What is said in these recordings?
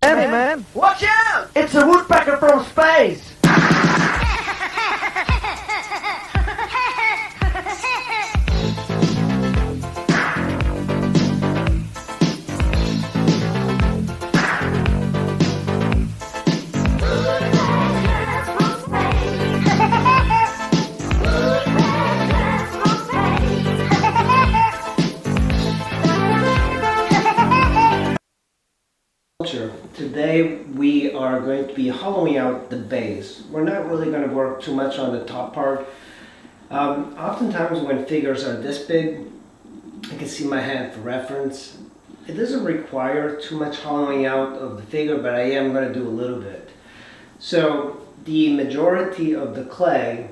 Hey man, Watch out! It's a woodpecker from space! Today we are going to be hollowing out the base. We're not really going to work too much on the top part. Oftentimes when figures are this big, I can see my hand for reference. It doesn't require too much hollowing out of the figure, but I am going to do a little bit. So the majority of the clay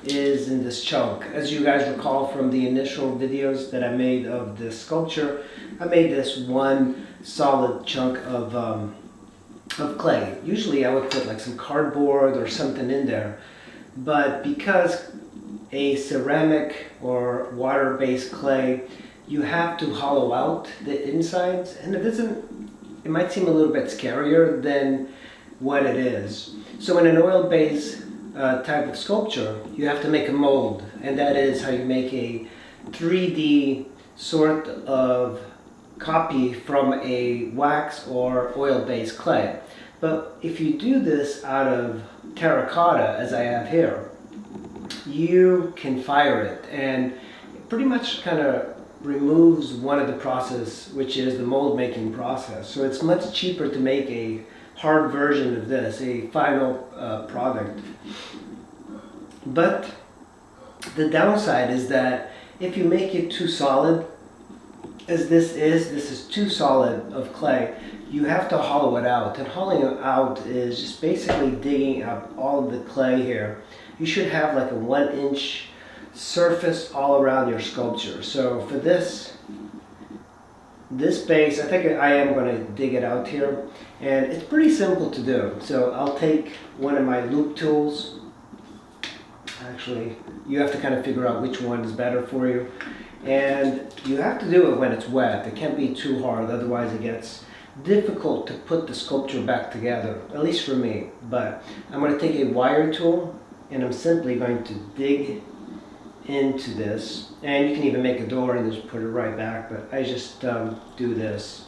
is in this chunk. As you guys recall from the initial videos that I made of this sculpture, I made this one solid chunk of clay. Usually I would put like some cardboard or something in there, but because a ceramic or water-based clay, you have to hollow out the insides, and it might seem a little bit scarier than what it is. So in an oil-based type of sculpture, you have to make a mold, and that is how you make a 3D sort of copy from a wax or oil-based clay. But if you do this out of terracotta, as I have here, you can fire it, and it pretty much kind of removes one of the process, which is the mold making process. So it's much cheaper to make a hard version of this, a final product. But the downside is that if you make it too solid, as this is too solid of clay, you have to hollow it out. And hollowing it out is just basically digging up all of the clay here. You should have like a 1-inch surface all around your sculpture. So for this base, I think I am going to dig it out here, and it's pretty simple to do. So I'll take one of my loop tools. Actually, you have to kind of figure out which one is better for you. And you have to do it when it's wet. It can't be too hard, otherwise it gets difficult to put the sculpture back together, at least for me. But I'm going to take a wire tool, and I'm simply going to dig into this. And you can even make a door and just put it right back, but I just do this.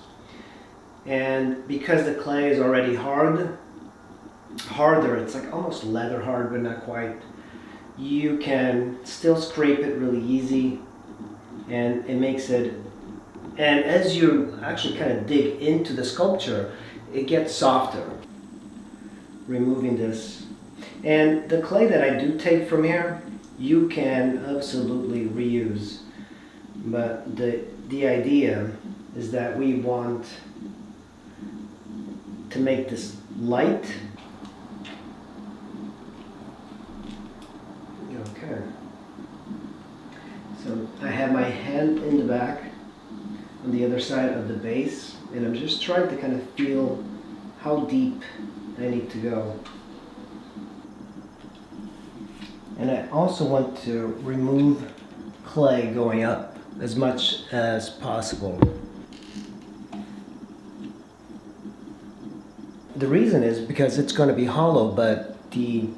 And because the clay is already harder, it's like almost leather hard, but not quite. You can still scrape it really easy, and it makes it, and as you actually kind of dig into the sculpture, it gets softer. Removing this. And the clay that I do take from here, you can absolutely reuse. But the idea is that we want to make this light. Okay. So I have my hand in the back on the other side of the base, and I'm just trying to kind of feel how deep I need to go. And I also want to remove clay going up as much as possible. The reason is because it's going to be hollow, but the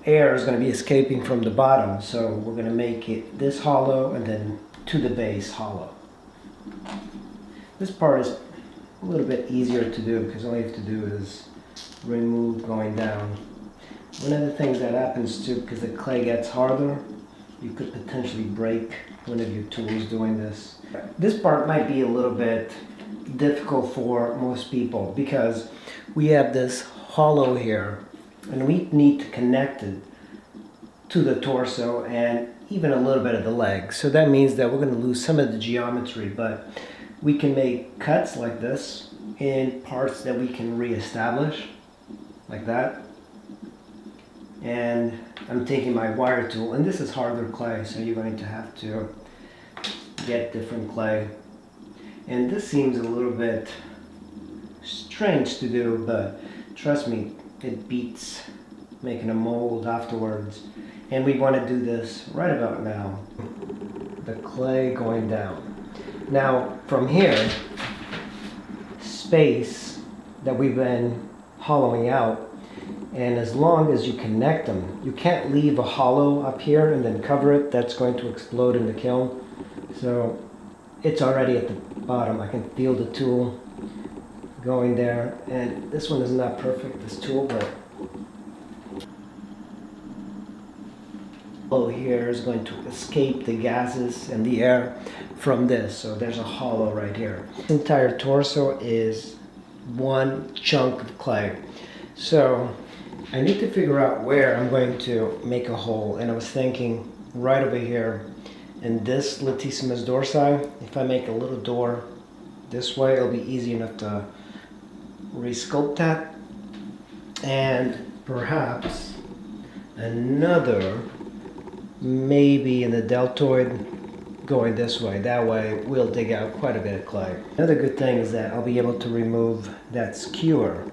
air is going to be escaping from the bottom, so we're going to make it this hollow and then to the base hollow. This part is a little bit easier to do because all you have to do is remove going down. One of the things that happens too, because the clay gets harder, you could potentially break one of your tools doing this. This part might be a little bit difficult for most people because we have this hollow here, and we need to connect it to the torso and even a little bit of the leg. So that means that we're going to lose some of the geometry, but we can make cuts like this in parts that we can reestablish, like that. And I'm taking my wire tool, and this is harder clay, so you're going to have to get different clay. And this seems a little bit strange to do, but trust me, it beats making a mold afterwards. And we want to do this right about now. The clay going down. Now from here, space that we've been hollowing out. And as long as you connect them, you can't leave a hollow up here and then cover it. That's going to explode in the kiln. So it's already at the bottom. I can feel the tool going there. And this one is not perfect, this tool, but here is going to escape the gases and the air from this. So there's a hollow right here. This entire torso is one chunk of clay. So I need to figure out where I'm going to make a hole. And I was thinking right over here in this latissimus dorsi, if I make a little door this way, it'll be easy enough to resculpt that. And perhaps another maybe in the deltoid going this way. That way we'll dig out quite a bit of clay. Another good thing is that I'll be able to remove that skewer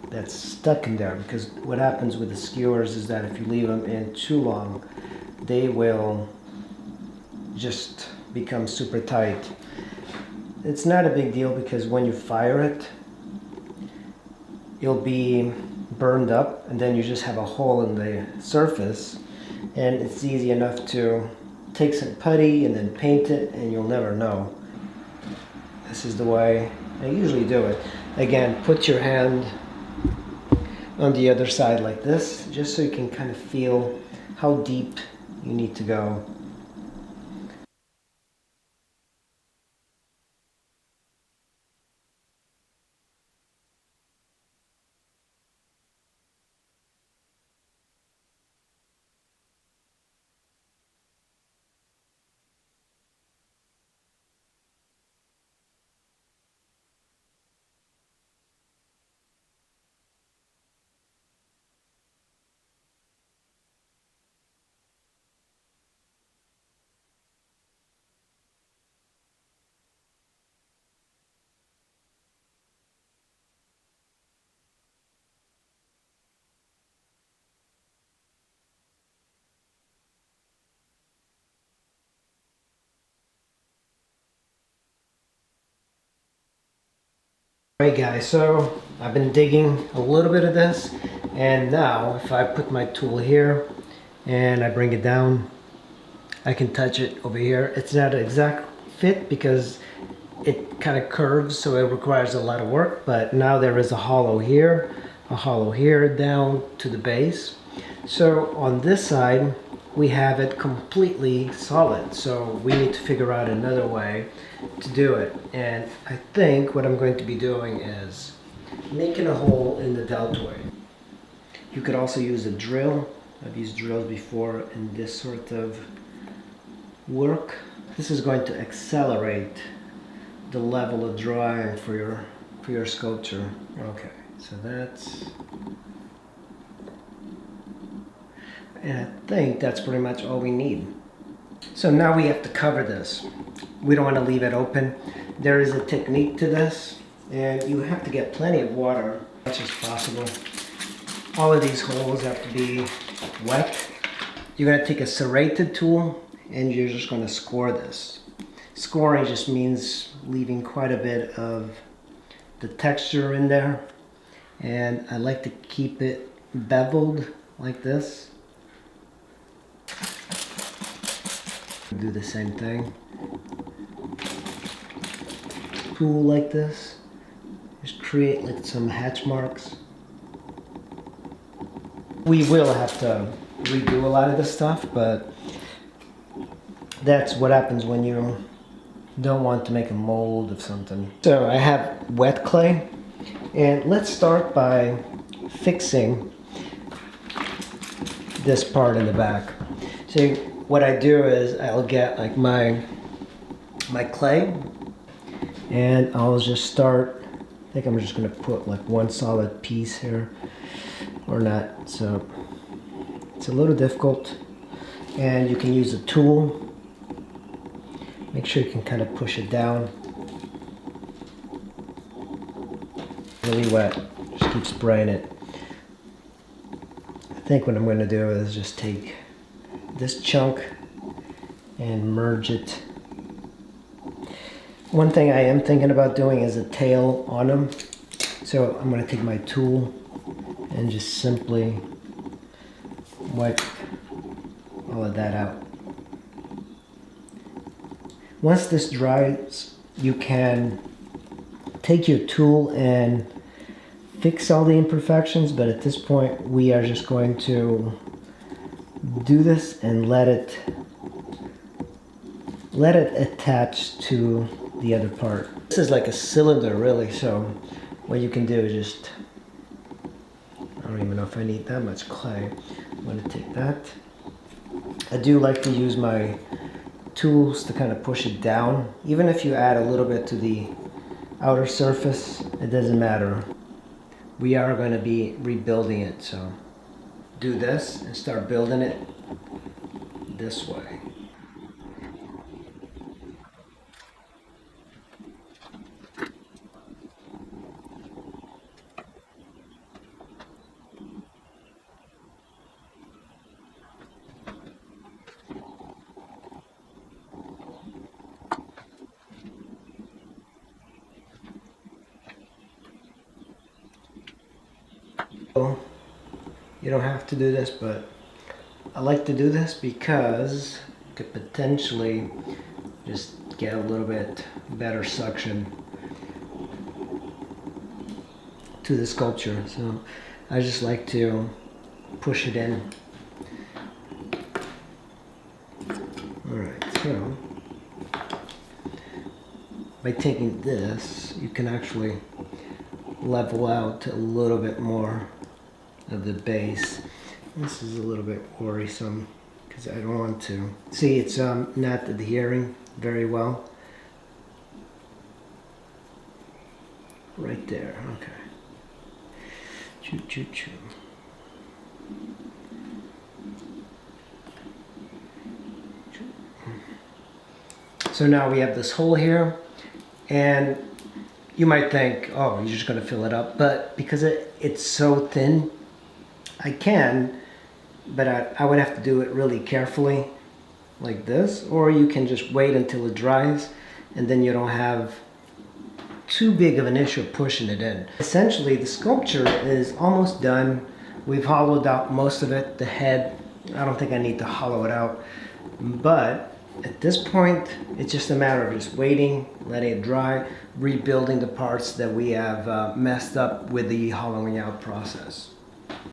that's stuck in there, because what happens with the skewers is that if you leave them in too long, they will just become super tight. It's not a big deal because when you fire it, you'll be burned up and then you just have a hole in the surface. And it's easy enough to take some putty and then paint it, and you'll never know. This is the way I usually do it. Again, put your hand on the other side like this, just so you can kind of feel how deep you need to go. Alright guys, so I've been digging a little bit of this, and now if I put my tool here and I bring it down, I can touch it over here. It's not an exact fit because it kind of curves, so it requires a lot of work, but now there is a hollow here down to the base. So on this side we have it completely solid, so we need to figure out another way to do it. And I think what I'm going to be doing is making a hole in the deltoid. You could also use a drill. I've used drills before in this sort of work. This is going to accelerate the level of drawing for your sculpture. Okay, so that's, and I think that's pretty much all we need. So now we have to cover this. We don't want to leave it open. There is a technique to this, and you have to get plenty of water as much as possible. All of these holes have to be wet. You're going to take a serrated tool and you're just going to score this. Scoring just means leaving quite a bit of the texture in there, and I like to keep it beveled like this. Do the same thing. Tool like this. Just create like some hatch marks. We will have to redo a lot of this stuff, but that's what happens when you don't want to make a mold of something. So I have wet clay, and let's start by fixing this part in the back. So what I do is I'll get like my clay, and I'll just start, I think I'm just gonna put like one solid piece here, or not, so it's a little difficult. And you can use a tool. Make sure you can kind of push it down. Really wet, just keep spraying it. I think what I'm going to do is just take this chunk and merge it. One thing I am thinking about doing is a tail on them, So I'm going to take my tool and just simply wipe all of that out. Once this dries, you can take your tool and fix all the imperfections, but at this point we are just going to do this and let it attach to the other part. This is like a cylinder really, so what you can do is just, I don't even know if I need that much clay. I'm going to take that. I do like to use my tools to kind of push it down. Even if you add a little bit to the outer surface, it doesn't matter. We are going to be rebuilding it, so do this and start building it this way. You don't have to do this, but I like to do this because you could potentially just get a little bit better suction to the sculpture. So I just like to push it in. Alright, so by taking this, you can actually level out a little bit more of the base. This is a little bit worrisome because I don't want to. See, it's not adhering very well. Right there, okay. Choo choo choo. So now we have this hole here, and you might think, oh, you're just going to fill it up, but because it's so thin, I can, but I would have to do it really carefully, like this, or you can just wait until it dries, and then you don't have too big of an issue pushing it in. Essentially, the sculpture is almost done. We've hollowed out most of it. The head, I don't think I need to hollow it out, but at this point, it's just a matter of just waiting, letting it dry, rebuilding the parts that we have messed up with the hollowing out process.